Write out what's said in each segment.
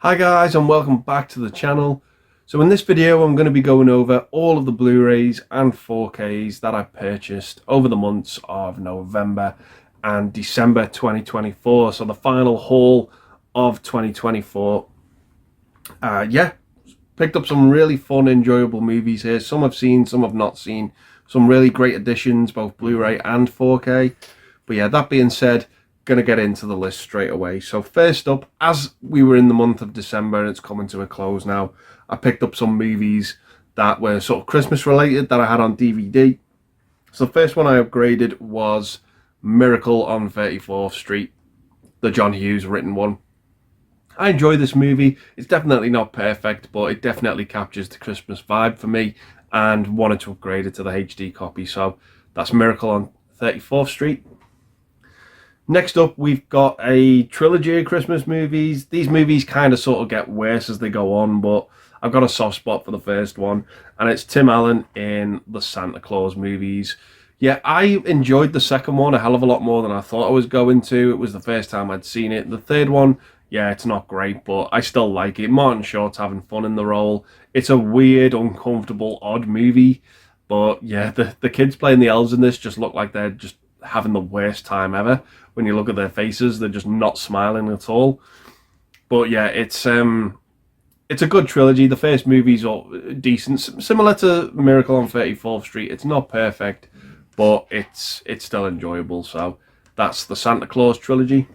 Hi guys, and welcome back to the channel. So in this video I'm going to be going over all of the Blu-rays and 4Ks that I purchased over the months of November and December 2024. So the final haul of 2024. Picked up some really fun, enjoyable movies here. Some I've seen, some I've not seen. Some really great additions, both Blu-ray and 4K. But yeah, that being said, going to get into the list straight away. So first up, as we were in the month of December and it's coming to a close now, I picked up some movies that were sort of Christmas related that I had on DVD. So the first one I upgraded was Miracle on 34th Street, the John Hughes written one. I enjoy this movie. It's definitely not perfect, but it definitely captures the Christmas vibe for me and wanted to upgrade it to the HD copy. So that's Miracle on 34th Street. Next up, we've got a trilogy of Christmas movies. These movies kind of sort of get worse as they go on, but I've got a soft spot for the first one, and it's Tim Allen in the Santa Claus movies. Yeah, I enjoyed the second one a hell of a lot more than I thought I was going to. It was the first time I'd seen it. The third one, yeah, it's not great, but I still like it. Martin Short's having fun in the role. It's a weird, uncomfortable, odd movie, but yeah, the kids playing the elves in this just look like they're just having the worst time ever. When you look at their faces, they're just not smiling at all. But yeah, it's a good trilogy. The first movie's all decent, similar to Miracle on 34th Street. It's not perfect, but it's still enjoyable. So that's the Santa Claus trilogy.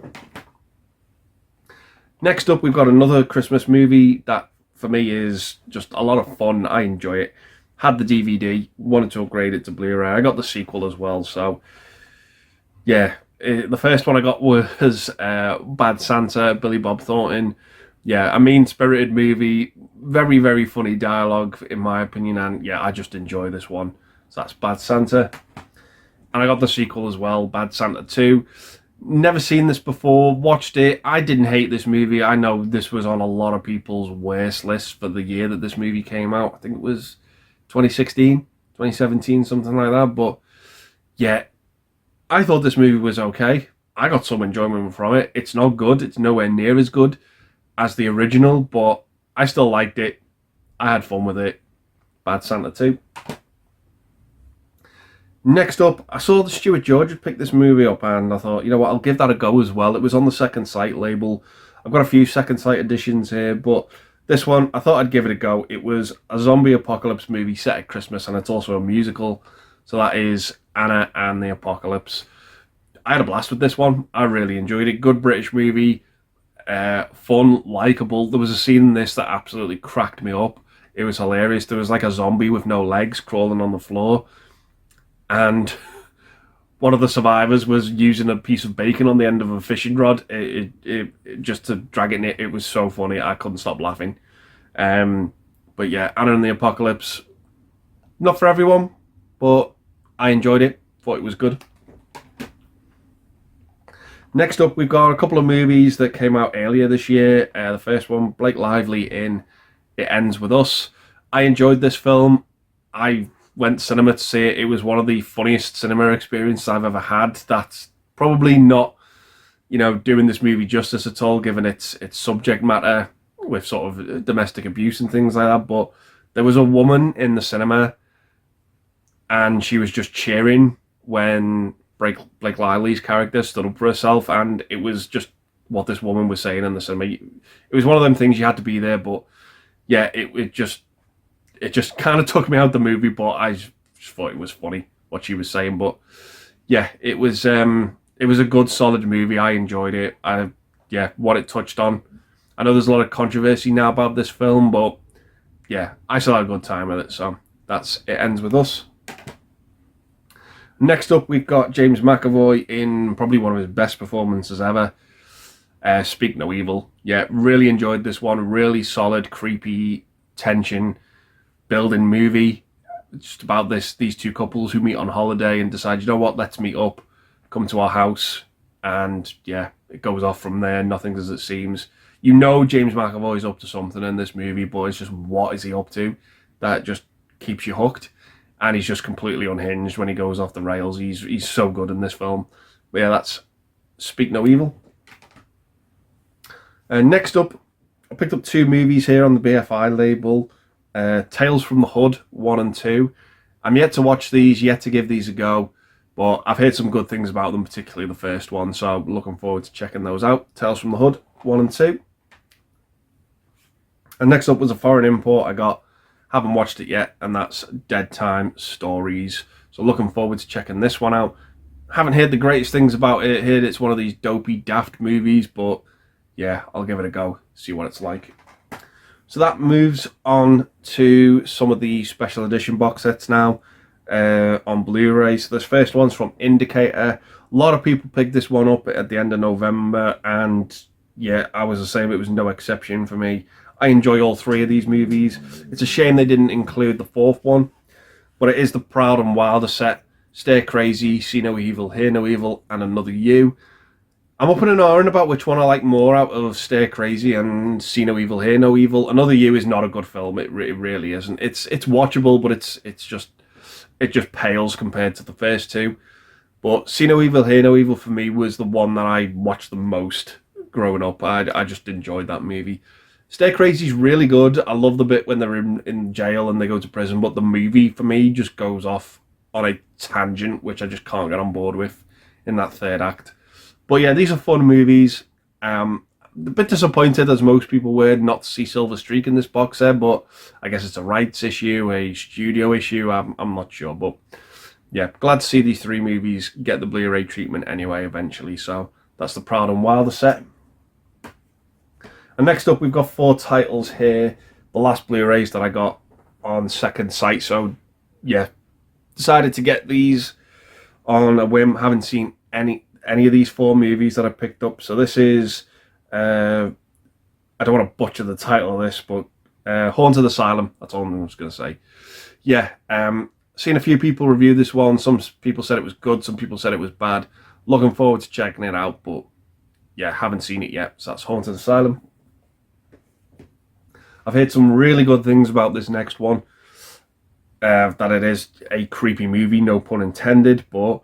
Next up, we've got another Christmas movie that for me is just a lot of fun. I enjoy it. Had the DVD, wanted to upgrade it to Blu-ray. I got the sequel as well, so yeah. The first one I got was Bad Santa, Billy Bob Thornton. Yeah, a mean-spirited movie, very, very funny dialogue in my opinion, and yeah, I just enjoy this one. So that's Bad Santa. And I got the sequel as well, Bad Santa 2. Never seen this before, watched it. I didn't hate this movie. I know this was on a lot of people's worst lists for the year that this movie came out. I think it was 2016, 2017, something like that. But yeah, I thought this movie was okay. I got some enjoyment from it. It's not good. It's nowhere near as good as the original, but I still liked it. I had fun with it. Bad Santa 2. Next up, I saw that Stuart George had picked this movie up, and I thought, you know what, I'll give that a go as well. It was on the Second Sight label. I've got a few Second Sight editions here, but this one, I thought I'd give it a go. It was a zombie apocalypse movie set at Christmas, and it's also a musical. So that is Anna and the Apocalypse. I had a blast with this one. I really enjoyed it. Good British movie. Fun, likeable. There was a scene in this that absolutely cracked me up. It was hilarious. There was like a zombie with no legs crawling on the floor. And one of the survivors was using a piece of bacon on the end of a fishing rod just to drag it in it. It was so funny. I couldn't stop laughing. But yeah, Anna and the Apocalypse. Not for everyone, but I enjoyed it. Thought it was good. Next up, we've got a couple of movies that came out earlier this year. The first one, Blake Lively in It Ends With Us. I enjoyed this film. I went to cinema to see it. It was one of the funniest cinema experiences I've ever had. That's probably not, doing this movie justice at all, given its subject matter with sort of domestic abuse and things like that. But there was a woman in the cinema, and she was just cheering when Blake Lively's character stood up for herself, and it was just what this woman was saying in the cinema. It was one of them things you had to be there, but yeah, it just kind of took me out the movie, but I just thought it was funny what she was saying. But yeah, it was a good, solid movie. I enjoyed it. What it touched on. I know there's a lot of controversy now about this film, but yeah, I still had a good time with it. So that's It Ends With Us. Next up, we've got James McAvoy in probably one of his best performances ever. Speak No Evil. Yeah, really enjoyed this one. Really solid, creepy, tension building movie. It's just about these two couples who meet on holiday and decide, you know what, let's meet up, come to our house, and yeah, it goes off from there. Nothing's as it seems. James McAvoy's up to something in this movie, but it's just what is he up to that just keeps you hooked. And he's just completely unhinged when he goes off the rails. He's so good in this film. But yeah, that's Speak No Evil. Next up, I picked up 2 movies here on the BFI label. Tales from the Hood 1 and 2. I'm yet to watch these, yet to give these a go, but I've heard some good things about them, particularly the first one, so I'm looking forward to checking those out. Tales from the Hood 1 and 2. And next up was a foreign import I got. Haven't watched it yet, and that's Dead Time Stories. So looking forward to checking this one out. Haven't heard the greatest things about it. Heard it's one of these dopey, daft movies, but yeah, I'll give it a go, see what it's like. So that moves on to some of the special edition box sets now on Blu-ray. So this first one's from Indicator. A lot of people picked this one up at the end of November, and yeah, I was the same. It was no exception for me. I enjoy all 3 of these movies. It's a shame they didn't include the 4th one, but it is the Proud and Wilder set. Stir Crazy, See No Evil, Hear No Evil, and Another You. I'm up in an hour about which one I like more out of Stir Crazy and See No Evil, Hear No Evil. Another You is not a good film. It really isn't. It's watchable, but it just pales compared to the first 2. But See No Evil, Hear No Evil for me was the one that I watched the most growing up. I just enjoyed that movie. Stir Crazy's really good. I love the bit when they're in jail and they go to prison, but the movie for me just goes off on a tangent, which I just can't get on board with in that 3rd act. But yeah, these are fun movies. A bit disappointed, as most people were, not to see Silver Streak in this box set, but I guess it's a rights issue, a studio issue, I'm not sure. But yeah, glad to see these 3 movies get the Blu-ray treatment anyway, eventually. So that's the Proud and Wilder set. And next up, we've got 4 titles here. The last Blu-rays that I got on second sight. So yeah, decided to get these on a whim. Haven't seen any of these 4 movies that I picked up. So this is, I don't want to butcher the title of this, but Haunted Asylum. That's all I was going to say. Yeah, seen a few people review this one. Some people said it was good. Some people said it was bad. Looking forward to checking it out, but yeah, haven't seen it yet. So that's Haunted Asylum. I've heard some really good things about this next one. That it is a creepy movie, no pun intended, but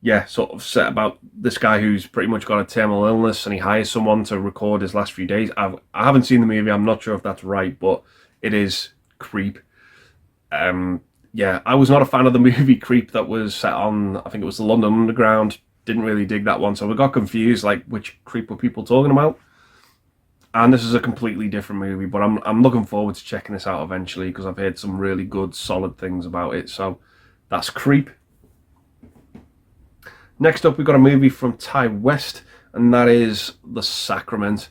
yeah, sort of set about this guy who's pretty much got a terminal illness, and he hires someone to record his last few days. I haven't seen the movie. I'm not sure if that's right, but it is Creep. Yeah, I was not a fan of the movie Creep that was set on, I think it was the London Underground. Didn't really dig that one, so I got confused, like which Creep were people talking about. And this is a completely different movie, but I'm looking forward to checking this out eventually, because I've heard some really good, solid things about it. So that's Creep. Next up, we've got a movie from Ty West, and that is The Sacrament.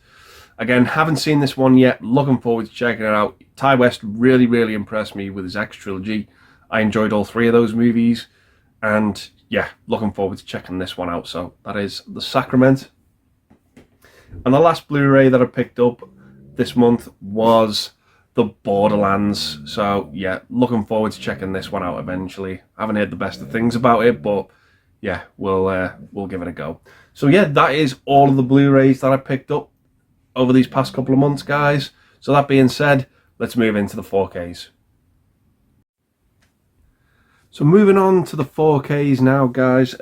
Again, haven't seen this one yet. Looking forward to checking it out. Ty West really, really impressed me with his X trilogy. I enjoyed all 3 of those movies, and yeah, looking forward to checking this one out. So that is The Sacrament. And the last Blu-ray that I picked up this month was The Borderlands. So yeah, looking forward to checking this one out eventually. I haven't heard the best of things about it, but yeah, we'll give it a go. So yeah, that is all of the Blu-rays that I picked up over these past couple of months, guys. So that being said, let's move into the 4Ks. So moving on to the 4Ks now, guys.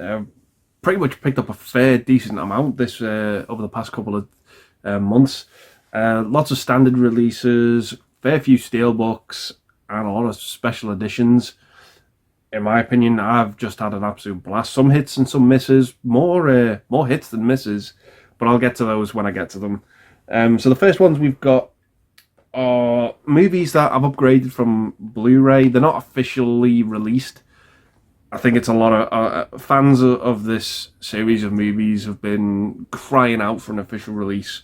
Pretty much picked up a fair decent amount this over the past couple of months. Lots of standard releases, fair few steelbooks, and a lot of special editions. In my opinion, I've just had an absolute blast. Some hits and some misses. More hits than misses, but I'll get to those when I get to them. So the first ones we've got are movies that I've upgraded from Blu-ray. They're not officially released. I think it's a lot of fans of this series of movies have been crying out for an official release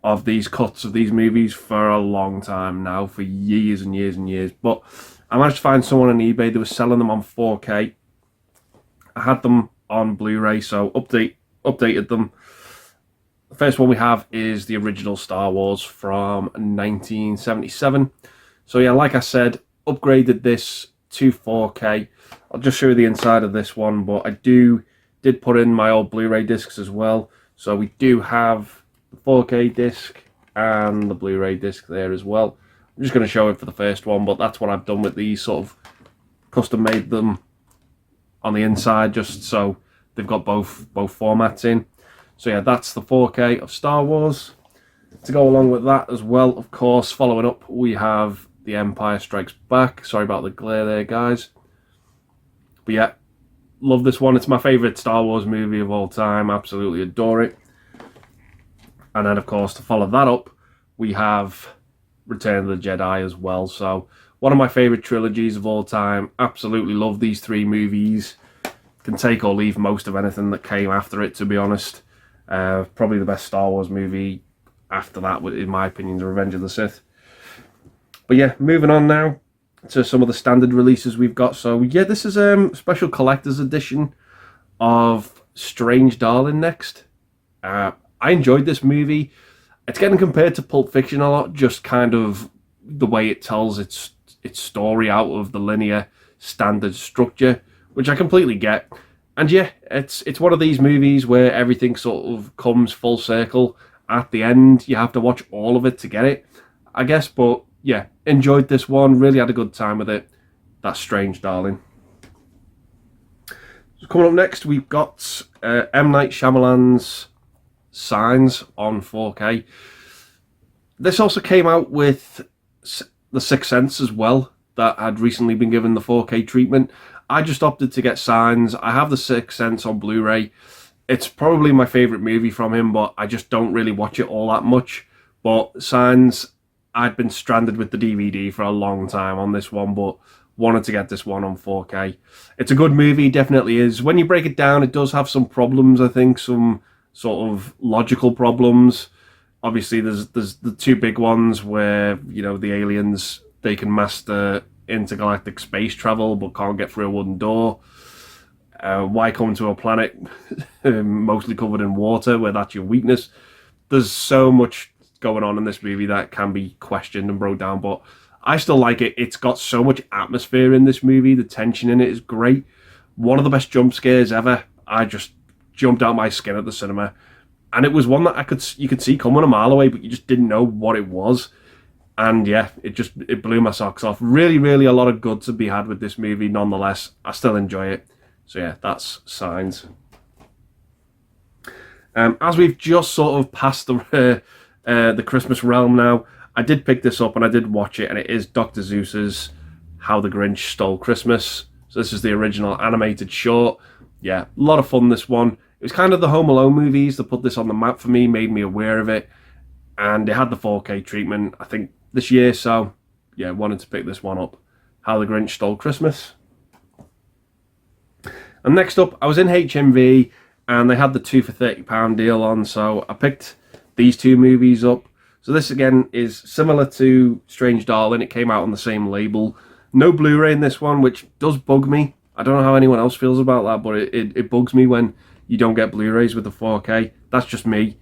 of these cuts of these movies for a long time now, for years and years and years. But I managed to find someone on eBay that was selling them on 4K. I had them on Blu-ray, so updated them. The first one we have is the original Star Wars from 1977. So yeah, like I said, upgraded this to 4K. I'll just show you the inside of this one, but I did put in my old Blu-ray discs as well. So we do have the 4K disc and the Blu-ray disc there as well. I'm just going to show it for the first one, but that's what I've done with these, sort of custom made them on the inside just so they've got both formats in. So yeah, that's the 4K of Star Wars. To go along with that as well, of course, following up, we have The Empire Strikes Back. Sorry about the glare there, guys. But yeah, love this one. It's my favourite Star Wars movie of all time. Absolutely adore it. And then, of course, to follow that up, we have Return of the Jedi as well. So, one of my favourite trilogies of all time. Absolutely love these three movies. Can take or leave most of anything that came after it, to be honest. Probably the best Star Wars movie after that, in my opinion, is Revenge of the Sith. But yeah, moving on now to some of the standard releases we've got. So yeah, this is a special collector's edition of Strange Darling next. I enjoyed this movie. It's getting compared to Pulp Fiction a lot, just kind of the way it tells its story out of the linear standard structure, which I completely get. And yeah, it's one of these movies where everything sort of comes full circle at the end. You have to watch all of it to get it, I guess. But yeah, enjoyed this one. Really had a good time with it. That's Strange Darling. So coming up next, we've got M. Night Shyamalan's Signs on 4K. This also came out with The Sixth Sense as well, that had recently been given the 4K treatment. I just opted to get Signs. I have The Sixth Sense on Blu-ray. It's probably my favourite movie from him, but I just don't really watch it all that much. But Signs, I'd been stranded with the DVD for a long time on this one, but wanted to get this one on 4K. It's a good movie, definitely is. When you break it down, it does have some problems, I think, some sort of logical problems. Obviously, there's the two big ones where, you know, the aliens, they can master intergalactic space travel but can't get through a wooden door. Why come to a planet mostly covered in water where that's your weakness? There's so much going on in this movie that can be questioned and broke down, but I still like it. It's got so much atmosphere in this movie. The tension in it is great. One of the best jump scares ever. I just jumped out my skin at the cinema, and it was one that you could see coming a mile away, but you just didn't know what it was. And yeah, it blew my socks off. Really, really a lot of good to be had with this movie. Nonetheless, I still enjoy it. So yeah, that's Signs. As we've just sort of passed the Christmas realm now, I did pick this up and I did watch it, and it is Dr. Seuss's How the Grinch Stole Christmas. So this is the original animated short. Yeah, a lot of fun, this one. It was kind of the Home Alone movies that put this on the map for me, made me aware of it. And it had the 4K treatment, I think, this year. So, yeah, wanted to pick this one up. How the Grinch Stole Christmas. And next up, I was in HMV, and they had the 2 for £30 deal on. So I picked these two movies up. So this, again, is similar to Strange Darling. It came out on the same label. No Blu-ray in this one, which does bug me. I don't know how anyone else feels about that, but it bugs me when you don't get Blu-rays with the 4K. That's just me.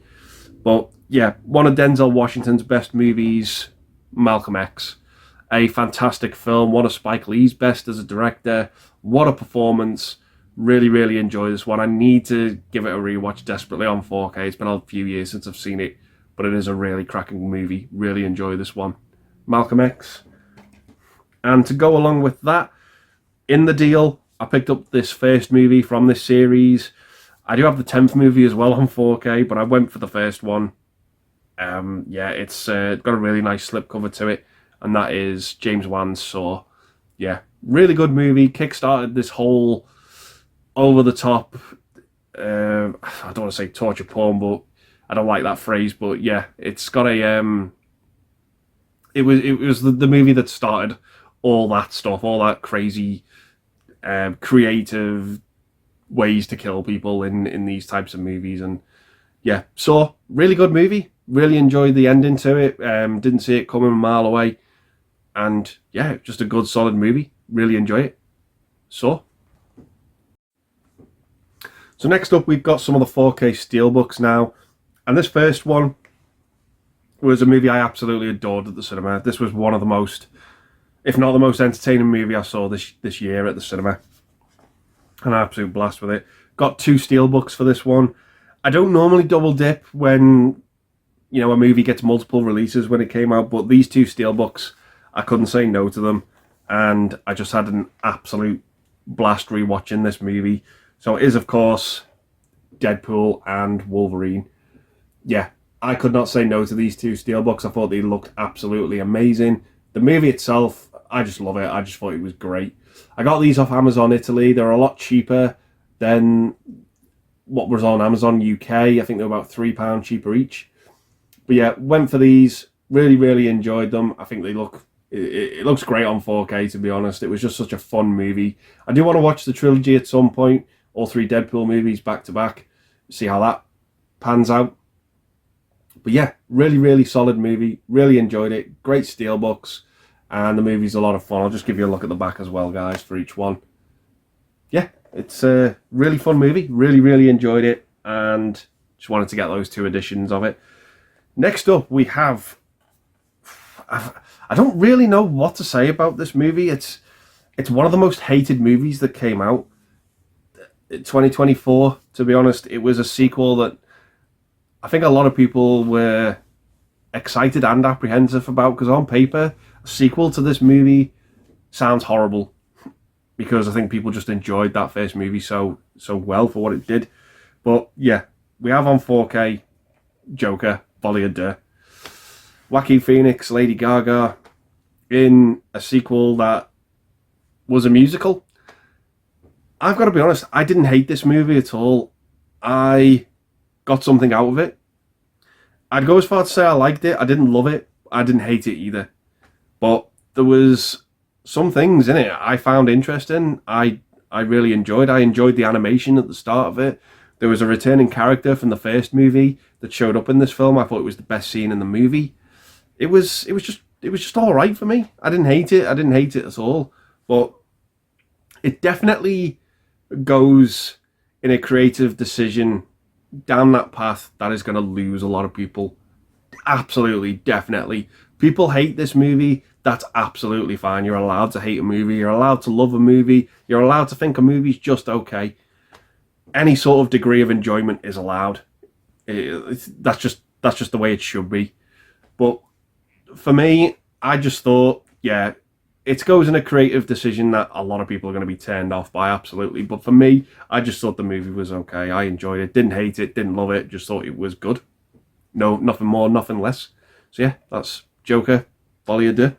But yeah, one of Denzel Washington's best movies, Malcolm X. A fantastic film. One of Spike Lee's best as a director. What a performance. Really, really enjoy this one. I need to give it a rewatch desperately on 4K. It's been a few years since I've seen it, but it is a really cracking movie. Really enjoy this one. Malcolm X. And to go along with that, in the deal, I picked up this first movie from this series. I do have the 10th movie as well on 4K, but I went for the first one. Yeah, it's got a really nice slipcover to it, and that is James Wan's Saw. Yeah, really good movie. Kickstarted this whole over-the-top, I don't want to say torture porn, but I don't like that phrase, but yeah, it's got a... It was the movie that started all that stuff, all that crazy, creative ways to kill people in these types of movies. And yeah, Saw, really good movie. Really enjoyed the ending to it. Didn't see it coming a mile away. And yeah, just a good, solid movie. Really enjoy it. Saw. So next up, we've got some of the 4K Steelbooks now. And this first one was a movie I absolutely adored at the cinema. This was one of the most, if not the most entertaining movie I saw this year at the cinema. An absolute blast with it. Got 2 Steelbooks for this one. I don't normally double dip when, you know, a movie gets multiple releases when it came out, but these 2 Steelbooks, I couldn't say no to them. And I just had an absolute blast rewatching this movie. So it is, of course, Deadpool and Wolverine. Yeah, I could not say no to these two steelbooks. I thought they looked absolutely amazing. The movie itself, I just love it. I just thought it was great. I got these off Amazon Italy. They're a lot cheaper than what was on Amazon UK. I think they're about £3 cheaper each. But yeah, went for these. Really, really enjoyed them. I think they look... It looks great on 4K, to be honest. It was just such a fun movie. I do want to watch the trilogy at some point. All three Deadpool movies back to back. See how that pans out. But yeah, really, really solid movie. Really enjoyed it. Great steelbooks. And the movie's a lot of fun. I'll just give you a look at the back as well, guys, for each one. Yeah, it's a really fun movie. Really, really enjoyed it. And just wanted to get those two editions of it. Next up, we have... I don't really know what to say about this movie. It's one of the most hated movies that came out in 2024, to be honest. It was a sequel that I think a lot of people were excited and apprehensive about, because on paper, a sequel to this movie sounds horrible, because I think people just enjoyed that first movie so well for what it did. But yeah, we have on 4K Joker, Folie à Deux. Joaquin Phoenix, Lady Gaga, in a sequel that was a musical. I've got to be honest, I didn't hate this movie at all. I got something out of it. I'd go as far to say I liked it. I didn't love it. I didn't hate it either. But there was some things in it I found interesting. I really enjoyed. I enjoyed the animation at the start of it. There was a returning character from the first movie that showed up in this film. I thought it was the best scene in the movie. It was just all right for me. I didn't hate it. I didn't hate it at all. But it definitely goes in a creative decision down that path that is going to lose a lot of people. Absolutely, definitely. People hate this movie. That's absolutely fine. You're allowed to hate a movie. You're allowed to love a movie. You're allowed to think a movie's just okay. Any sort of degree of enjoyment is allowed. That's just the way it should be. But for me, I just thought, yeah, it goes in a creative decision that a lot of people are going to be turned off by, absolutely. But for me, I just thought the movie was okay. I enjoyed it. Didn't hate it. Didn't love it. Just thought it was good. No, nothing more, nothing less. So yeah, that's Joker, Folie à Deux.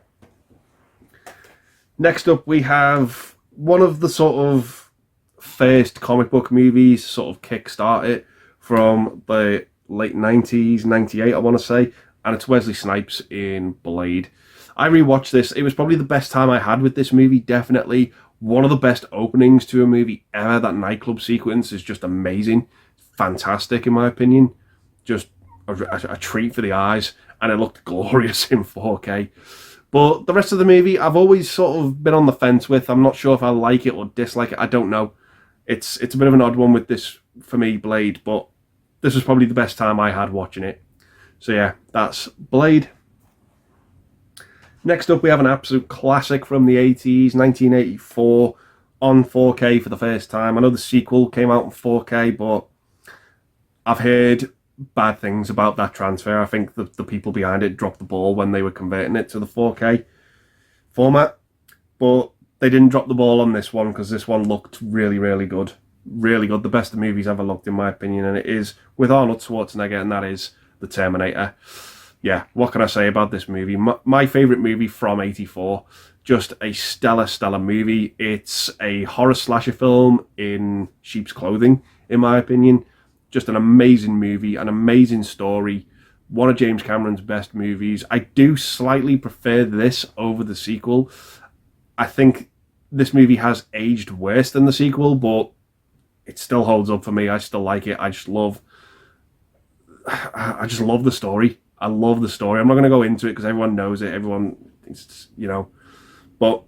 Next up, we have one of the sort of first comic book movies, sort of kickstart it, from the late 90s, 98, I want to say. And it's Wesley Snipes in Blade. I rewatched this. It was probably the best time I had with this movie, definitely. One of the best openings to a movie ever. That nightclub sequence is just amazing. Fantastic, in my opinion. Just a treat for the eyes. And it looked glorious in 4K. But the rest of the movie, I've always sort of been on the fence with. I'm not sure if I like it or dislike it. I don't know. It's a bit of an odd one with this, for me, Blade. But this was probably the best time I had watching it. So yeah, that's Blade. Next up, we have an absolute classic from the 80s, 1984, on 4K for the first time. I know the sequel came out in 4K, but I've heard bad things about that transfer. I think the people behind it dropped the ball when they were converting it to the 4K format. But they didn't drop the ball on this one, because this one looked really, really good. Really good. The best the movie's ever looked, in my opinion. And it is with Arnold Schwarzenegger, and that is the Terminator. Yeah, what can I say about this movie? My favourite movie from 84. Just a stellar, stellar movie. It's a horror slasher film in sheep's clothing, in my opinion. Just an amazing movie, an amazing story. One of James Cameron's best movies. I do slightly prefer this over the sequel. I think this movie has aged worse than the sequel, but it still holds up for me. I still like it. I just love the story. I love the story. I'm not going to go into it because everyone knows it. Everyone thinks, But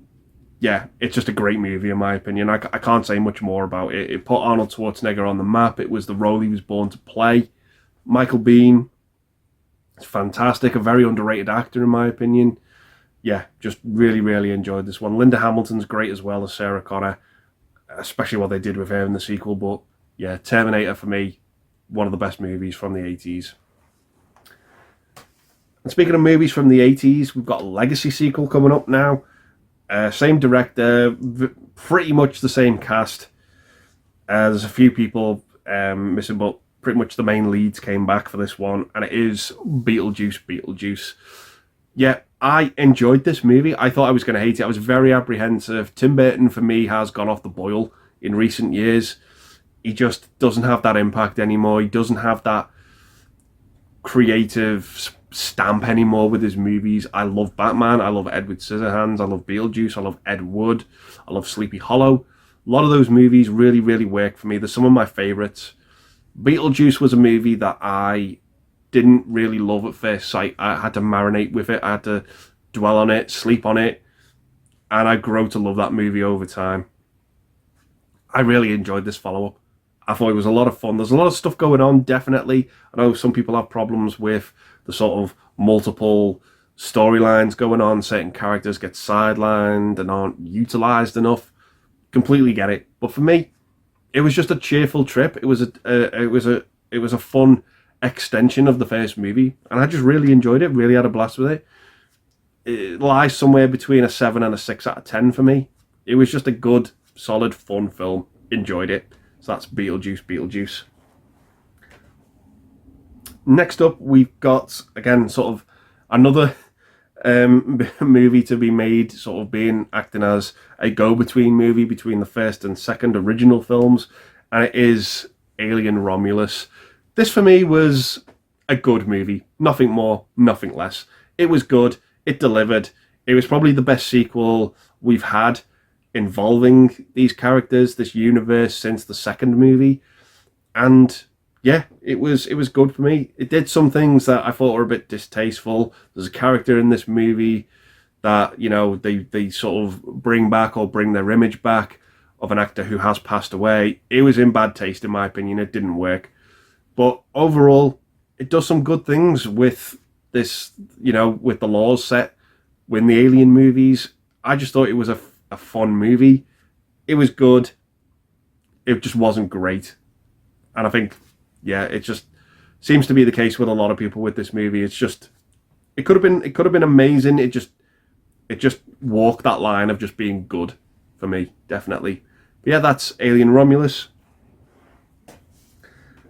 yeah, it's just a great movie in my opinion. I can't say much more about it. It put Arnold Schwarzenegger on the map. It was the role he was born to play. Michael Biehn, it's fantastic. A very underrated actor in my opinion. Yeah, just really, really enjoyed this one. Linda Hamilton's great as well as Sarah Connor, especially what they did with her in the sequel. But yeah, Terminator for me, one of the best movies from the 80s. And speaking of movies from the 80s, we've got a Legacy sequel coming up now. Same director, pretty much the same cast. There's a few people missing, but pretty much the main leads came back for this one, and it is Beetlejuice. Yeah, I enjoyed this movie. I thought I was going to hate it. I was very apprehensive. Tim Burton, for me, has gone off the boil in recent years. He just doesn't have that impact anymore. He doesn't have that creative stamp anymore with his movies. I love Batman. I love Edward Scissorhands. I love Beetlejuice. I love Ed Wood. I love Sleepy Hollow. A lot of those movies really, really work for me. They're some of my favourites. Beetlejuice was a movie that I didn't really love at first sight. I had to marinate with it. I had to dwell on it, sleep on it, and I grew to love that movie over time. I really enjoyed this follow-up. I thought it was a lot of fun. There's a lot of stuff going on, definitely. I know some people have problems with the sort of multiple storylines going on. Certain characters get sidelined and aren't utilised enough. Completely get it. But for me, it was just a cheerful trip. It was a fun extension of the first movie, and I just really enjoyed it. Really had a blast with it. It lies somewhere between a 7 and a 6 out of 10 for me. It was just a good, solid, fun film. Enjoyed it. So that's Beetlejuice. Next up, we've got, again, sort of another movie to be made, sort of acting as a go-between movie between the first and second original films, and it is Alien Romulus. This for me was a good movie. Nothing more, nothing less. It was good. It delivered. It was probably the best sequel we've had involving these characters, this universe, since the second movie. And yeah, it was good for me. It did some things that I thought were a bit distasteful. There's a character in this movie that, you know, they sort of bring back or bring their image back of an actor who has passed away. It was in bad taste, in my opinion. It didn't work. But overall, it does some good things with this, you know, with the laws set in the Alien movies. I just thought it was a fun movie. It was good. It just wasn't great. And I think, yeah, it just seems to be the case with a lot of people with this movie. It's just, it could have been amazing. It just walked that line of just being good for me, definitely. But yeah, that's Alien Romulus.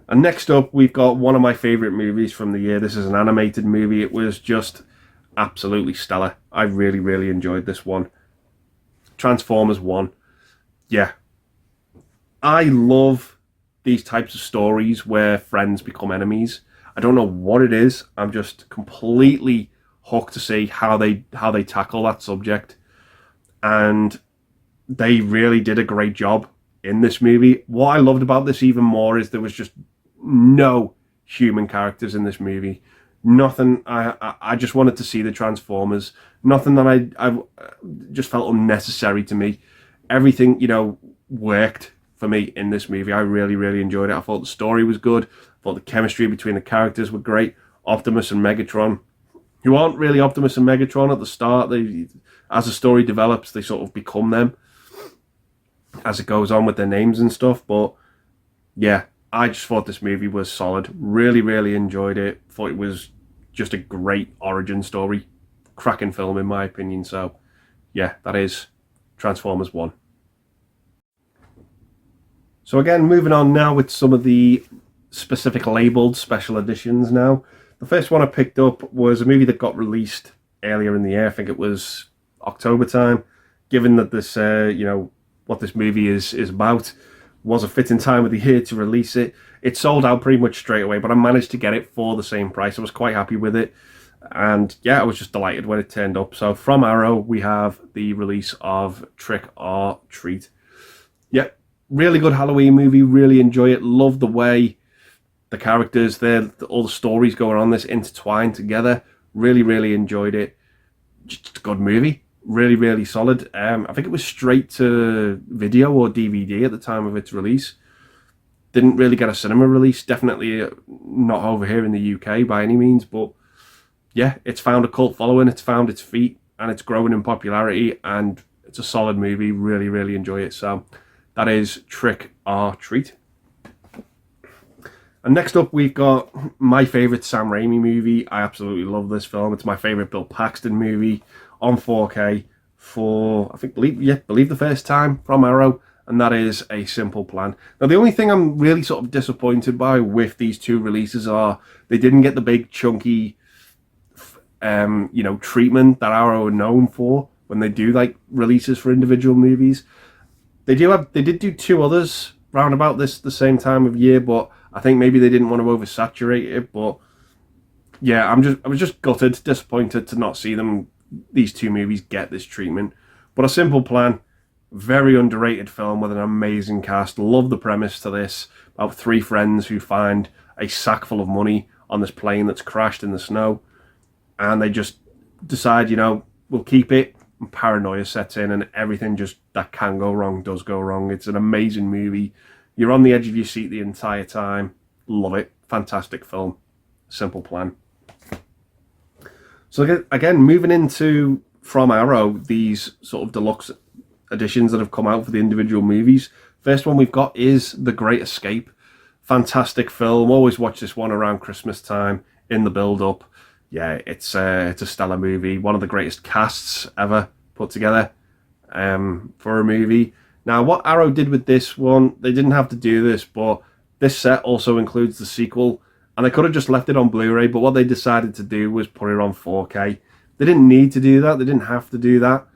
And next up, we've got one of my favourite movies from the year. This is an animated movie. It was just absolutely stellar. I really, really enjoyed this one. Transformers 1. Yeah. I love these types of stories where friends become enemies. I don't know what it is. I'm just completely hooked to see how they tackle that subject. And they really did a great job in this movie. What I loved about this even more is there was just no human characters in this movie. Nothing. I just wanted to see the Transformers. Nothing that I just felt unnecessary to me. Everything, you know, worked for me in this movie. I really, really enjoyed it. I thought the story was good. I thought the chemistry between the characters were great. Optimus and Megatron, who aren't really Optimus and Megatron at the start. As the story develops, they sort of become them as it goes on with their names and stuff. But yeah, I just thought this movie was solid. Really, really enjoyed it. Thought it was just a great origin story. Cracking film, in my opinion. So, yeah, that is Transformers 1. So again, moving on now with some of the specific labelled special editions now. The first one I picked up was a movie that got released earlier in the year. I think it was October time. Given that this, you know, what this movie is about, was a fitting time of the year to release it. It sold out pretty much straight away, but I managed to get it for the same price. I was quite happy with it. And yeah, I was just delighted when it turned up. So from Arrow, we have the release of Trick or Treat. Yeah, really good Halloween movie. Really enjoy it. Love the way the characters, all the stories going on this intertwined together. Really, really enjoyed it. Just a good movie. Really, really solid. I think it was straight to video or DVD at the time of its release. Didn't really get a cinema release. Definitely not over here in the UK by any means. But yeah, it's found a cult following. It's found its feet and it's growing in popularity. And it's a solid movie. Really, really enjoy it. So that is Trick or Treat. And next up, we've got my favourite Sam Raimi movie. I absolutely love this film. It's my favourite Bill Paxton movie on 4K for, I think, believe the first time from Arrow. and that is A Simple Plan. Now, the only thing I'm really sort of disappointed by with these two releases are they didn't get the big chunky, treatment that Arrow are known for when they do like releases for individual movies. They did do two others round about the same time of year, but I think maybe they didn't want to oversaturate it. But yeah, I was just gutted, disappointed to not see these two movies get this treatment. But A Simple Plan, very underrated film with an amazing cast. Love the premise to this, about three friends who find a sack full of money on this plane that's crashed in the snow, and they just decide, we'll keep it. And paranoia sets in, and everything just that can go wrong does go wrong. It's an amazing movie. You're on the edge of your seat the entire time. Love it. Fantastic film. Simple Plan. So again, moving into from Arrow, these sort of deluxe editions that have come out for the individual movies. First one we've got is The Great Escape. Fantastic film. Always watch this one around Christmas time in the build-up. Yeah, it's a stellar movie. One of the greatest casts ever put together for a movie. Now, what Arrow did with this one, they didn't have to do this, but this set also includes the sequel, and they could have just left it on Blu-ray, but what they decided to do was put it on 4K. They didn't need to do that. They didn't have to do that.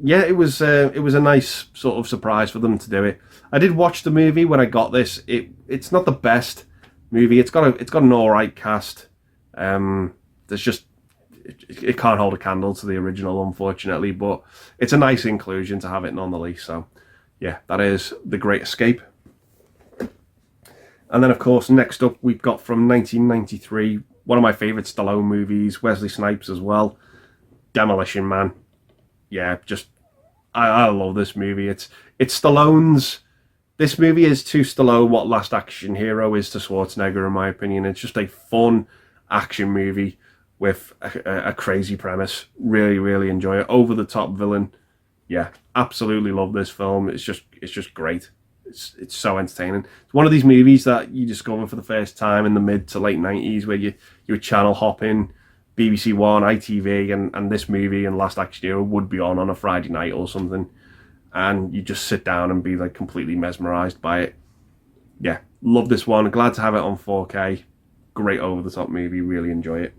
Yeah, it was a nice sort of surprise for them to do it. I did watch the movie when I got this. It's not the best movie. It's got an alright cast. There's just it can't hold a candle to the original, unfortunately, but it's a nice inclusion to have it nonetheless. So yeah, that is The Great Escape. And then of course next up we've got from 1993, one of my favourite Stallone movies, Wesley Snipes as well, Demolition Man. Yeah, just I love this movie. It's Stallone's. This movie is to Stallone what Last Action Hero is to Schwarzenegger, in my opinion. It's just a fun action movie with a crazy premise. Really, really enjoy it. Over the top villain. Yeah, absolutely love this film. It's just great. It's so entertaining. It's one of these movies that you discover for the first time in the mid to late 90s, where you were channel hopping, BBC One, ITV, and this movie and Last Action Hero would be on a Friday night or something, and you just sit down and be like completely mesmerised by it. Yeah, love this one. Glad to have it on 4K. Great over-the-top movie. Really enjoy it.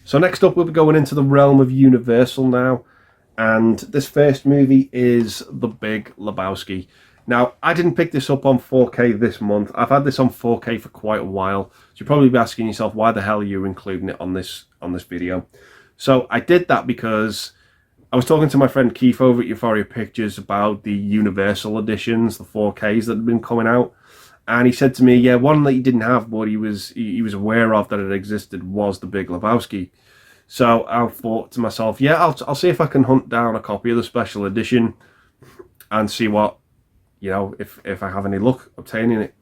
So next up, we'll be going into the realm of Universal now. And this first movie is The Big Lebowski. Now, I didn't pick this up on 4K this month. I've had this on 4K for quite a while. So you'll probably be asking yourself, why the hell are you including it on this video? So I did that because I was talking to my friend Keith over at Euphoria Pictures about the Universal editions, the 4Ks that had been coming out. And he said to me, yeah, one that he didn't have, but he was aware of that it existed, was The Big Lebowski. So I thought to myself, yeah, I'll see if I can hunt down a copy of the special edition and see what, if I have any luck obtaining it.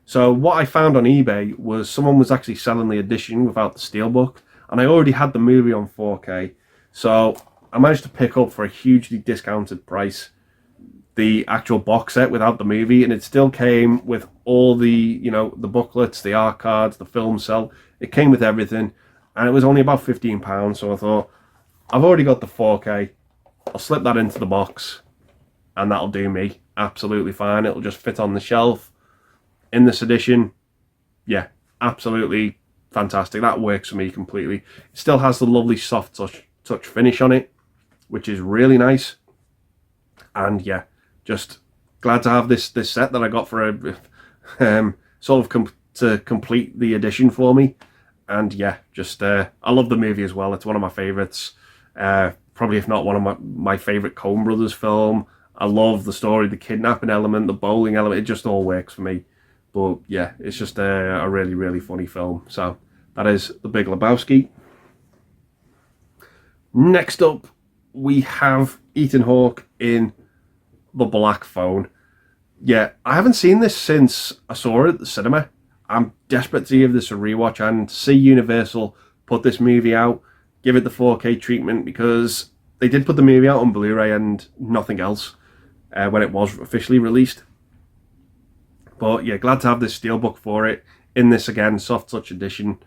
So what I found on eBay was someone was actually selling the edition without the steelbook, and I already had the movie on 4K. So I managed to pick up for a hugely discounted price the actual box set without the movie, and it still came with all the, the booklets, the art cards, the film cell. It came with everything, and it was only about £15. So I thought, I've already got the 4K. I'll slip that into the box, and that'll do me absolutely fine. It'll just fit on the shelf in this edition. Yeah, absolutely fantastic. That works for me completely. It still has the lovely soft touch finish on it, which is really nice. And yeah, just glad to have this set that I got for a to complete the edition for me. And yeah, just I love the movie as well. It's one of my favourites. Probably if not one of my favourite Coen Brothers film. I love the story, the kidnapping element, the bowling element. It just all works for me. But yeah, it's just a really, really funny film. So that is The Big Lebowski. Next up, we have Ethan Hawke in The Black Phone. Yeah, I haven't seen this since I saw it at the cinema. I'm desperate to give this a rewatch and see Universal put this movie out, give it the 4K treatment, because they did put the movie out on Blu-ray and nothing else when it was officially released. But yeah, glad to have this steelbook for it. In this again, soft touch edition.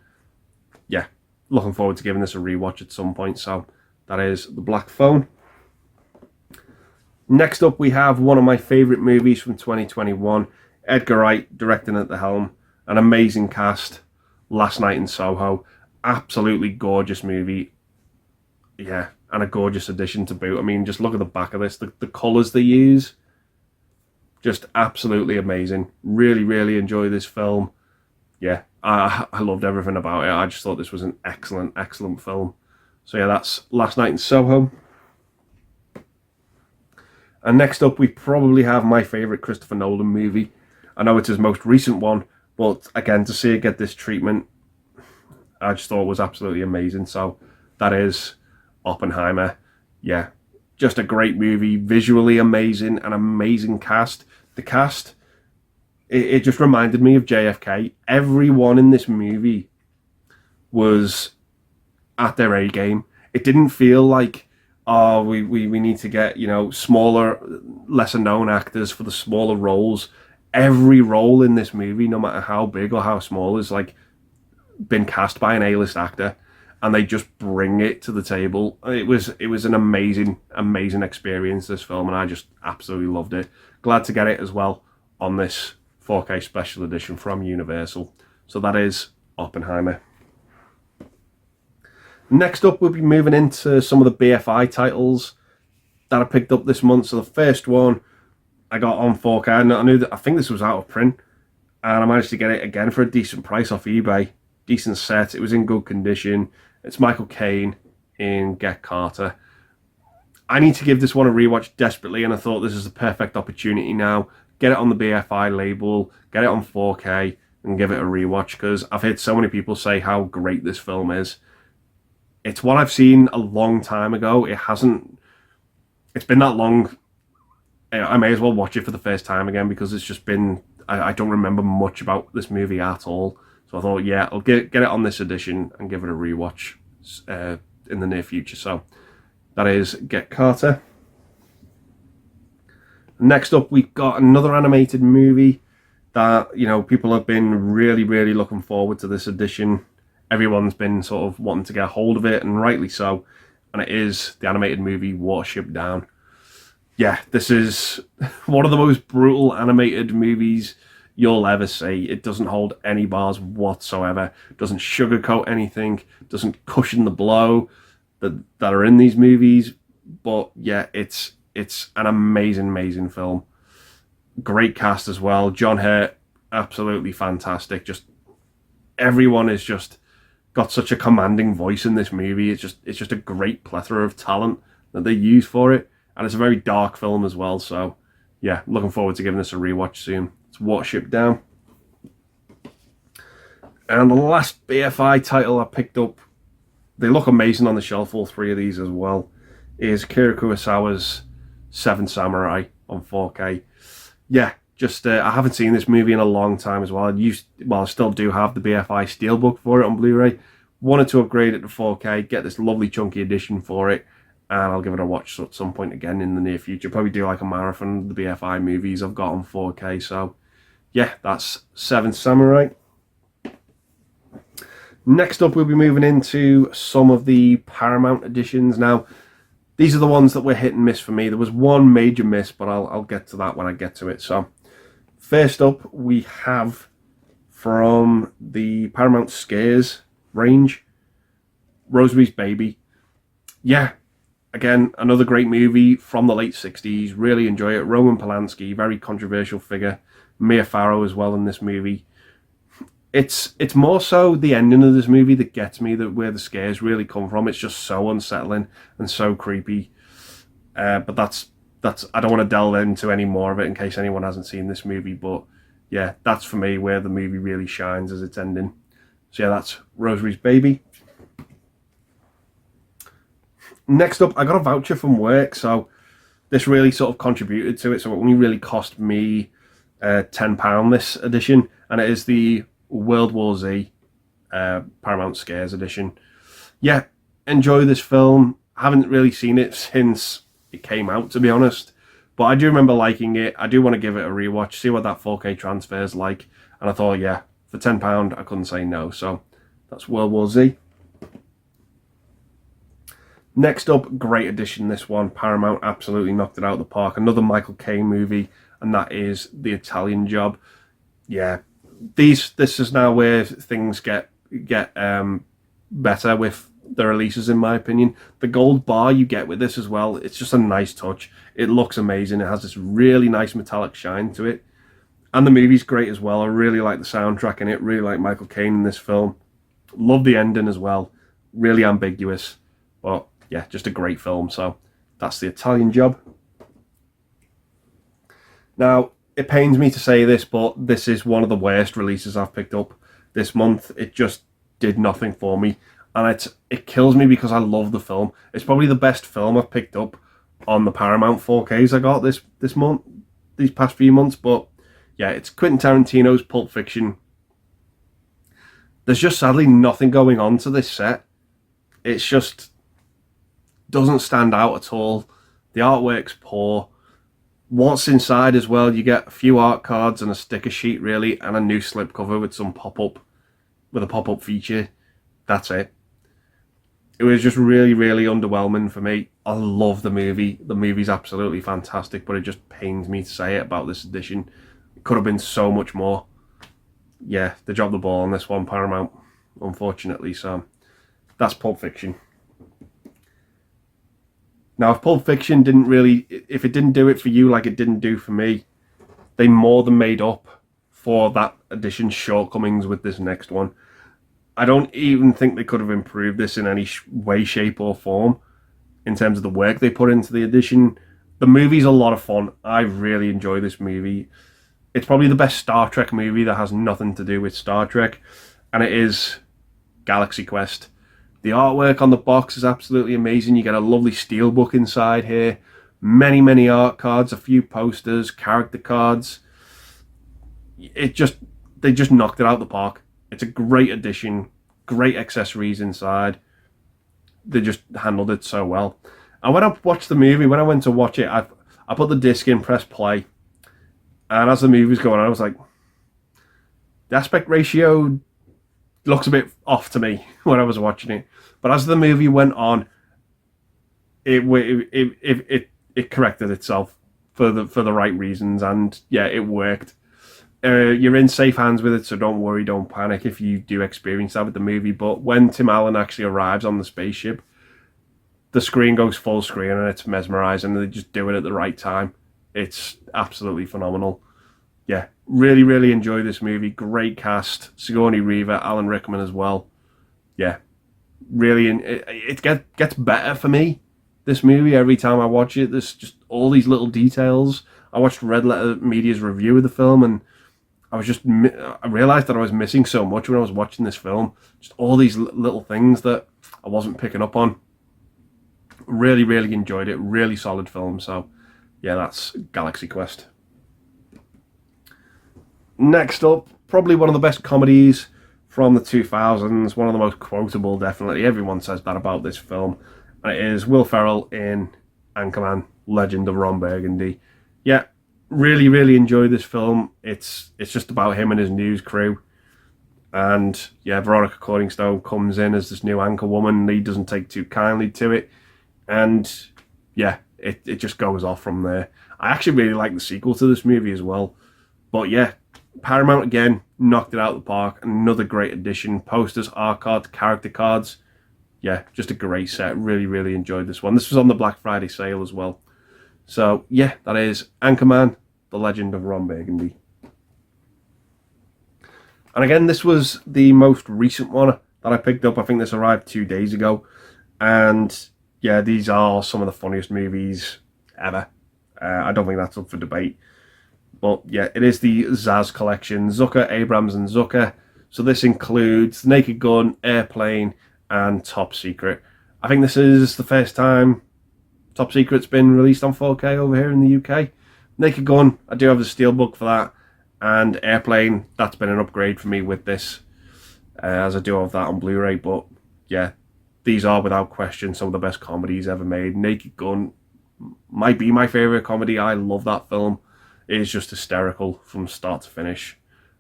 Yeah, looking forward to giving this a rewatch at some point. So that is The Black Phone. Next up, we have one of my favourite movies from 2021. Edgar Wright directing at the helm. An amazing cast. Last Night in Soho. Absolutely gorgeous movie. Yeah, and a gorgeous addition to boot. I mean, just look at the back of this. The colours they use. Just absolutely amazing. Really, really enjoy this film. Yeah, I loved everything about it. I just thought this was an excellent, excellent film. So yeah, that's Last Night in Soho. And next up, we probably have my favourite Christopher Nolan movie. I know it's his most recent one, but again, to see it get this treatment, I just thought it was absolutely amazing. So that is Oppenheimer. Yeah, just a great movie, visually amazing, an amazing cast. The cast, it just reminded me of JFK. Everyone in this movie was at their A game. It didn't feel like, oh, we need to get, smaller, lesser known actors for the smaller roles. Every role in this movie, no matter how big or how small, is like been cast by an A-list actor, and they just bring it to the table. It was an amazing, amazing experience, this film, and I just absolutely loved it. Glad to get it as well on this 4K special edition from Universal. So that is Oppenheimer. Next up, we'll be moving into some of the BFI titles that I picked up this month. So the first one I got on 4K. I think this was out of print, and I managed to get it again for a decent price off eBay. Decent set. It was in good condition. It's Michael Caine in Get Carter. I need to give this one a rewatch desperately, and I thought this is the perfect opportunity now. Get it on the BFI label, get it on 4K, and give it a rewatch, because I've heard so many people say how great this film is. It's one I've seen a long time ago. It's been that long. I may as well watch it for the first time again, because it's just been, I don't remember much about this movie at all. So I thought, yeah, I'll get it on this edition and give it a rewatch in the near future. So that is Get Carter. Next up, we've got another animated movie that, people have been really, really looking forward to this edition. Everyone's been sort of wanting to get a hold of it, and rightly so. And it is the animated movie Watership Down. Yeah, this is one of the most brutal animated movies you'll ever see. It doesn't hold any bars whatsoever. It doesn't sugarcoat anything. It doesn't cushion the blow that are in these movies. But yeah, it's an amazing, amazing film. Great cast as well. John Hurt, absolutely fantastic. Just everyone is just got such a commanding voice in this movie. It's just a great plethora of talent that they use for it. And it's a very dark film as well. So yeah, looking forward to giving this a rewatch soon. It's Watership Down. And the last BFI title I picked up, they look amazing on the shelf, all three of these as well, is Akira Kurosawa's Seven Samurai on 4K. Yeah, just I haven't seen this movie in a long time as well. I still do have the BFI Steelbook for it on Blu-ray. Wanted to upgrade it to 4K, get this lovely chunky edition for it, and I'll give it a watch at some point again in the near future. Probably do like a marathon of the BFI movies I've got on 4K. So yeah, that's Seven Samurai. Next up, we'll be moving into some of the Paramount editions. Now, these are the ones that were hit and miss for me. There was one major miss, but I'll get to that when I get to it. So first up, we have from the Paramount Scares range, Rosarys Baby. Yeah, again, another great movie from the late 60s. Really enjoy it. Roman Polanski, very controversial figure. Mia Farrow as well in this movie. It's more so the ending of this movie that gets me, that where the scares really come from. It's just so unsettling and so creepy. But that's I don't want to delve into any more of it in case anyone hasn't seen this movie. But yeah, that's for me where the movie really shines, as its ending. So yeah, that's Rosarys Baby. Next up, I got a voucher from work, so this really sort of contributed to it. So it only really cost me £10 this edition, and it is the World War Z Paramount Scares edition. Yeah, enjoy this film. Haven't really seen it since it came out, to be honest, but I do remember liking it. I do want to give it a rewatch, see what that 4K transfer is like, and I thought, yeah, for £10 I couldn't say no. So that's World War Z. Next up, great addition, this one. Paramount absolutely knocked it out of the park. Another Michael Caine movie, and that is The Italian Job. Yeah, this is now where things get better with the releases, in my opinion. The gold bar you get with this as well, it's just a nice touch. It looks amazing. It has this really nice metallic shine to it. And the movie's great as well. I really like the soundtrack in it. Really like Michael Caine in this film. Love the ending as well. Really ambiguous. But yeah, just a great film. So that's The Italian Job. Now, it pains me to say this, but this is one of the worst releases I've picked up this month. It just did nothing for me. And it kills me because I love the film. It's probably the best film I've picked up on the Paramount 4Ks I got this month, these past few months. But yeah, it's Quentin Tarantino's Pulp Fiction. There's just sadly nothing going on to this set. It's just doesn't stand out at all. The artwork's poor. What's inside as well, you get a few art cards and a sticker sheet really, and a new slipcover with a pop-up feature. That's it. It was just really, really underwhelming for me. I love the movie. The movie's absolutely fantastic, but it just pains me to say it about this edition. It could have been so much more. Yeah, they dropped the ball on this one, Paramount, unfortunately. So that's Pulp Fiction. Now, if Pulp Fiction if it didn't do it for you like it didn't do for me, they more than made up for that edition's shortcomings with this next one. I don't even think they could have improved this in any way, shape or form in terms of the work they put into the edition. The movie's a lot of fun. I really enjoy this movie. It's probably the best Star Trek movie that has nothing to do with Star Trek, and it is Galaxy Quest. The artwork on the box is absolutely amazing. You get a lovely steelbook inside here. Many, many art cards, a few posters, character cards. They just knocked it out of the park. It's a great addition, great accessories inside. They just handled it so well. And when I watched the movie, when I went to watch it, I put the disc in, press play. And as the movie was going on, I was like, the aspect ratio looks a bit off to me when I was watching it. But as the movie went on, it corrected itself for the right reasons. And yeah, it worked. You're in safe hands with it, so don't worry, don't panic if you do experience that with the movie. But when Tim Allen actually arrives on the spaceship, the screen goes full screen and it's mesmerizing. They just do it at the right time. It's absolutely phenomenal. Yeah, really, really enjoy this movie. Great cast. Sigourney Weaver, Alan Rickman as well. Yeah, really, it gets better for me, this movie, every time I watch it. There's just all these little details. I watched Red Letter Media's review of the film, and I realised that I was missing so much when I was watching this film. Just all these little things that I wasn't picking up on. Really, really enjoyed it. Really solid film. So, yeah, that's Galaxy Quest. Next up, probably one of the best comedies from the 2000s. One of the most quotable, definitely. Everyone says that about this film. And it is Will Ferrell in Anchorman, Legend of Ron Burgundy. Yeah, really, really enjoyed this film. It's just about him and his news crew. And yeah, Veronica Corningstone comes in as this new anchor woman. He doesn't take too kindly to it. And yeah, it just goes off from there. I actually really like the sequel to this movie as well. But yeah, Paramount again knocked it out of the park. Another great addition. Posters, art cards, character cards. Yeah, just a great set. Really, really enjoyed this one. This was on the Black Friday sale as well. So yeah, that is Anchorman, The Legend of Ron Burgundy. And again, this was the most recent one that I picked up. I think this arrived 2 days ago. And yeah, these are some of the funniest movies ever. I don't think that's up for debate. But yeah, it is the Zack Collection. Zucker, Abrams and Zucker. So this includes Naked Gun, Airplane and Top Secret. I think this is the first time Top Secret's been released on 4K over here in the UK. Naked Gun, I do have the steelbook for that. And Airplane, that's been an upgrade for me with this, as I do have that on Blu-ray. But yeah, these are without question some of the best comedies ever made. Naked Gun might be my favourite comedy. I love that film. It is just hysterical from start to finish.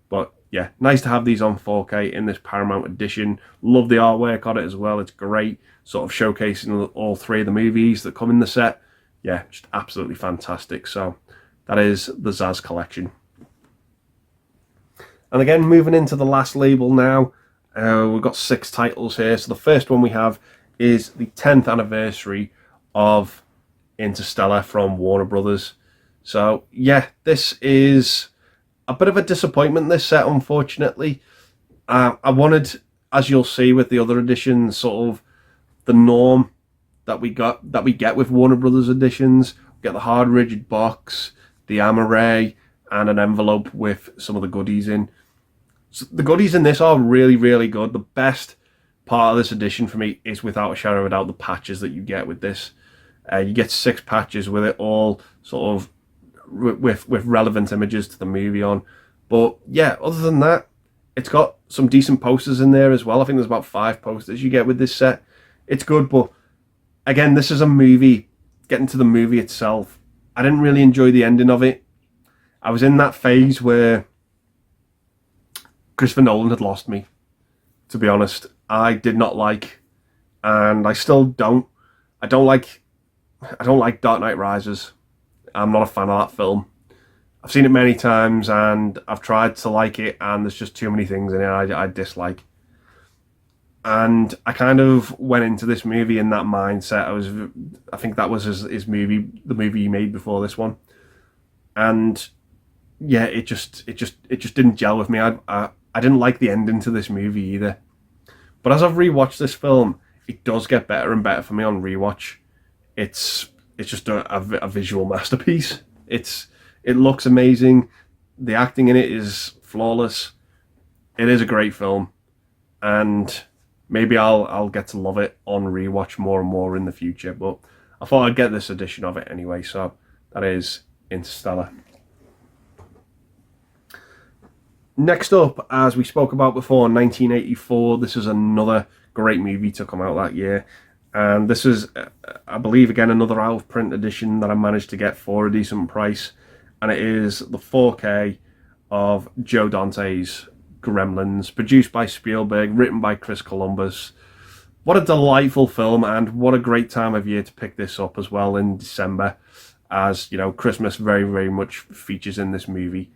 But yeah, nice to have these on 4K in this Paramount edition. Love the artwork on it as well. It's great, sort of showcasing all three of the movies that come in the set. Yeah, just absolutely fantastic. So that is the Zack Collection. And again, moving into the last label now, we've got 6 titles here. So the first one we have is the 10th anniversary of Interstellar from Warner Brothers. So yeah, this is a bit of a disappointment, this set, unfortunately. I wanted, as you'll see with the other editions, sort of the norm that we get with Warner Brothers editions. We get the hard rigid box, the array, and an envelope with some of the goodies in. So the goodies in this are really, really good. The best part of this edition for me is, without a shadow of a doubt, the patches that you get with this. You get 6 patches with it, all sort of with relevant images to the movie on. But yeah, other than that, it's got some decent posters in there as well. I think there's about 5 posters you get with this set. It's good, but again, this is a movie. Getting to the movie itself, I didn't really enjoy the ending of it. I was in that phase where Christopher Nolan had lost me, to be honest. I did not like, and I still don't. I don't like Dark Knight Rises. I'm not a fan of that film. I've seen it many times and I've tried to like it, and there's just too many things in it I dislike. And I kind of went into this movie in that mindset. I think that was his movie, the movie he made before this one. And yeah, it just didn't gel with me. I didn't like the ending to this movie either. But as I've rewatched this film, it does get better and better for me on rewatch. It's just a visual masterpiece. It looks amazing. The acting in it is flawless. It is a great film, and maybe I'll get to love it on rewatch more and more in the future. But I thought I'd get this edition of it anyway. So that is Interstellar. Next up, as we spoke about before, 1984. This is another great movie to come out that year. And this is, I believe, again, another out-of-print edition that I managed to get for a decent price. And it is the 4K of Joe Dante's Gremlins, produced by Spielberg, written by Chris Columbus. What a delightful film, and what a great time of year to pick this up as well in December. As, you know, Christmas very, very much features in this movie.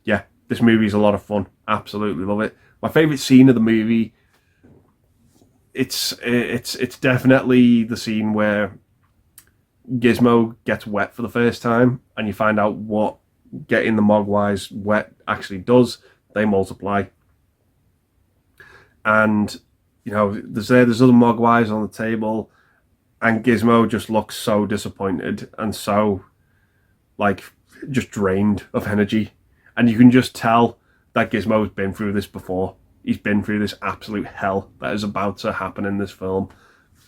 Yeah, this movie is a lot of fun. Absolutely love it. My favourite scene of the movie, it's definitely the scene where Gizmo gets wet for the first time, and you find out what getting the Mogwais wet actually does. They multiply, and you know there's other Mogwais on the table, and Gizmo just looks so disappointed and so like just drained of energy, and you can just tell that Gizmo's been through this before. He's been through this absolute hell that is about to happen in this film.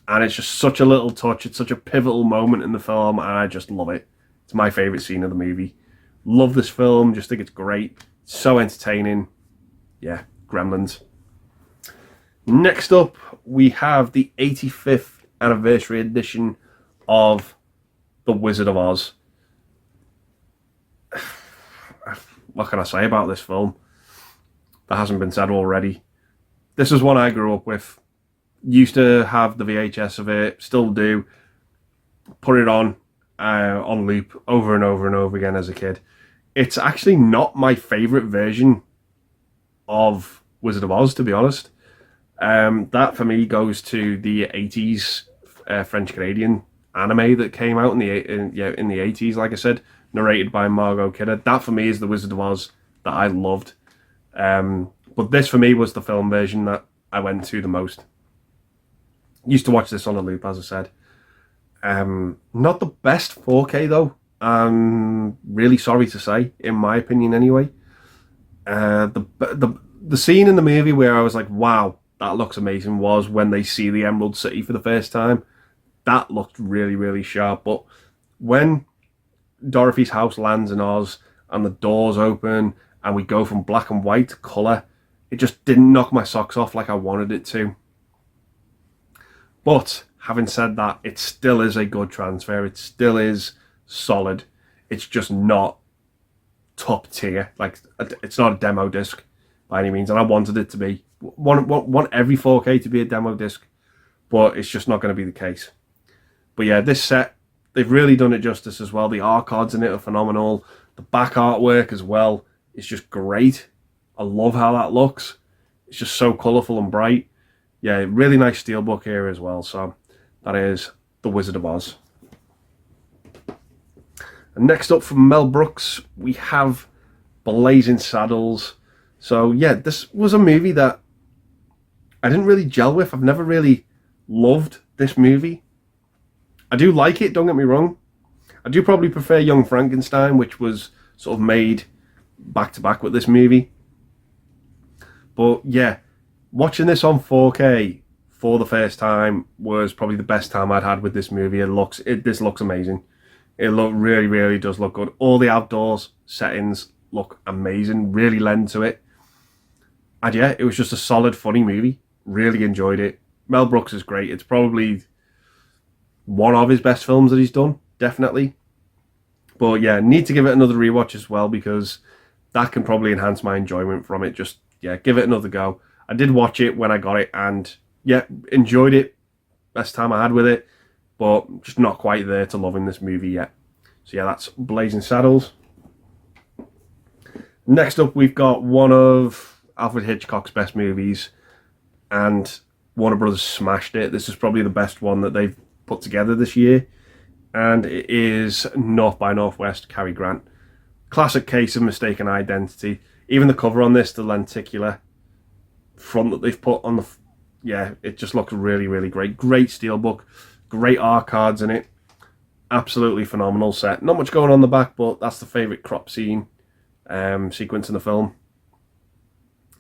And it's just such a little touch. It's such a pivotal moment in the film, and I just love it. It's my favourite scene of the movie. Love this film. Just think it's great. So entertaining. Yeah, Gremlins. Next up, we have the 85th anniversary edition of The Wizard of Oz. What can I say about this film that hasn't been said already? This is one I grew up with. Used to have the VHS of it, still do. Put it on loop over and over and over again as a kid. It's actually not my favourite version of Wizard of Oz, to be honest. That for me goes to the 80s French-Canadian anime that came out in the 80s, like I said, narrated by Margot Kidder. That for me is the Wizard of Oz that I loved. But this for me was the film version that I went to the most. Used to watch this on a loop, as I said. Not the best 4K though. I'm really sorry to say, in my opinion anyway. The scene in the movie where I was like, wow, that looks amazing, was when they see the Emerald City for the first time. That looked really, really sharp. But when Dorothy's house lands in Oz and the doors open and we go from black and white to colour, it just didn't knock my socks off like I wanted it to. But having said that, it still is a good transfer. It still is solid. It's just not top tier. Like, it's not a demo disc by any means, and I wanted it to be. Want every 4K to be a demo disc, but it's just not going to be the case. But yeah, this set, they've really done it justice as well. The art cards in it are phenomenal. The back artwork as well is just great. I love how that looks. It's just so colourful and bright. Yeah, really nice steelbook here as well. So that is The Wizard of Oz. And next up from Mel Brooks, we have Blazing Saddles. So yeah, this was a movie that I didn't really gel with. I've never really loved this movie. I do like it, don't get me wrong. I do probably prefer Young Frankenstein, which was sort of made back to back with this movie. But yeah, watching this on 4K for the first time was probably the best time I'd had with this movie. This looks amazing. It really, really does look good. All the outdoors settings look amazing, really lend to it. And yeah, it was just a solid, funny movie. Really enjoyed it. Mel Brooks is great. It's probably one of his best films that he's done, definitely. But yeah, need to give it another rewatch as well, because that can probably enhance my enjoyment from it. Just, yeah, give it another go. I did watch it when I got it, and yeah, enjoyed it. Best time I had with it, but just not quite there to loving this movie yet. So yeah, that's Blazing Saddles. Next up, we've got one of Alfred Hitchcock's best movies, and Warner Brothers smashed it. This is probably the best one that they've put together this year, and it is North by Northwest, Cary Grant. Classic case of mistaken identity. Even the cover on this, the lenticular front that they've put on the... Yeah, it just looks really, really great. Great steelbook, great art cards in it. Absolutely phenomenal set. Not much going on the back, but that's the favourite crop scene sequence in the film.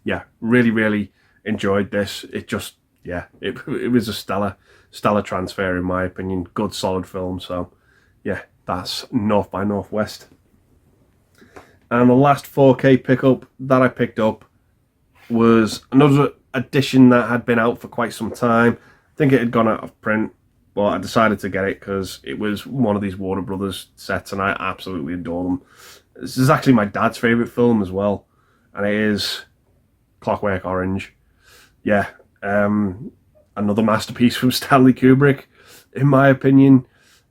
Yeah, really, really enjoyed this. It just, yeah, it was a stellar transfer in my opinion. Good, solid film. So, yeah, that's North by Northwest. And the last 4K pickup that I picked up was another edition that had been out for quite some time. I think it had gone out of print, but I decided to get it because it was one of these Warner Brothers sets, and I absolutely adore them. This is actually my dad's favourite film as well, and it is Clockwork Orange. Yeah, another masterpiece from Stanley Kubrick, in my opinion.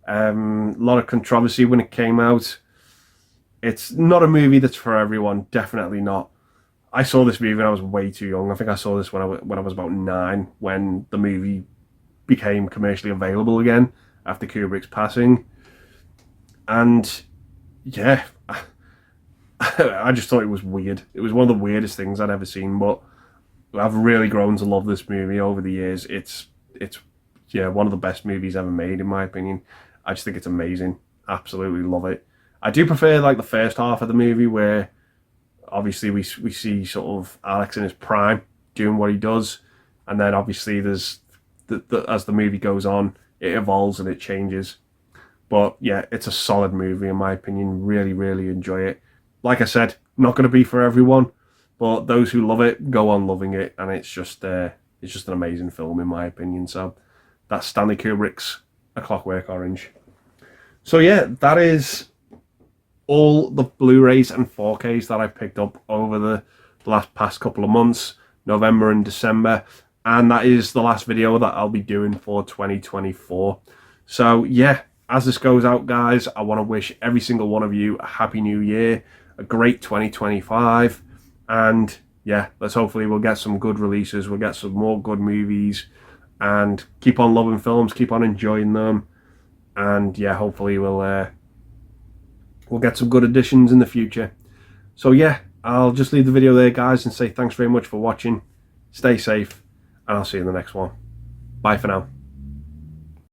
A lot of controversy when it came out. It's not a movie that's for everyone, definitely not. I saw this movie when I was way too young. I think I saw this when I was about 9, when the movie became commercially available again after Kubrick's passing. And yeah, I just thought it was weird. It was one of the weirdest things I'd ever seen, but I've really grown to love this movie over the years. It's yeah, one of the best movies ever made, in my opinion. I just think it's amazing. Absolutely love it. I do prefer like the first half of the movie, where obviously we see sort of Alex in his prime doing what he does, and then obviously there's as the movie goes on, it evolves and it changes. But yeah, it's a solid movie in my opinion. Really, really enjoy it. Like I said, not going to be for everyone, but those who love it go on loving it, and it's just an amazing film in my opinion. So that's Stanley Kubrick's A Clockwork Orange. So yeah, that is all the Blu-rays and 4Ks that I picked up over the past couple of months, November and December, and that is the last video that I'll be doing for 2024. So yeah, as this goes out, guys, I want to wish every single one of you a happy new year, a great 2025, and yeah, we'll get some good releases, we'll get some more good movies, and keep on loving films, keep on enjoying them, and yeah, hopefully we'll get some good additions in the future. So yeah, I'll just leave the video there, guys, and say thanks very much for watching. Stay safe, and I'll see you in the next one. Bye for now.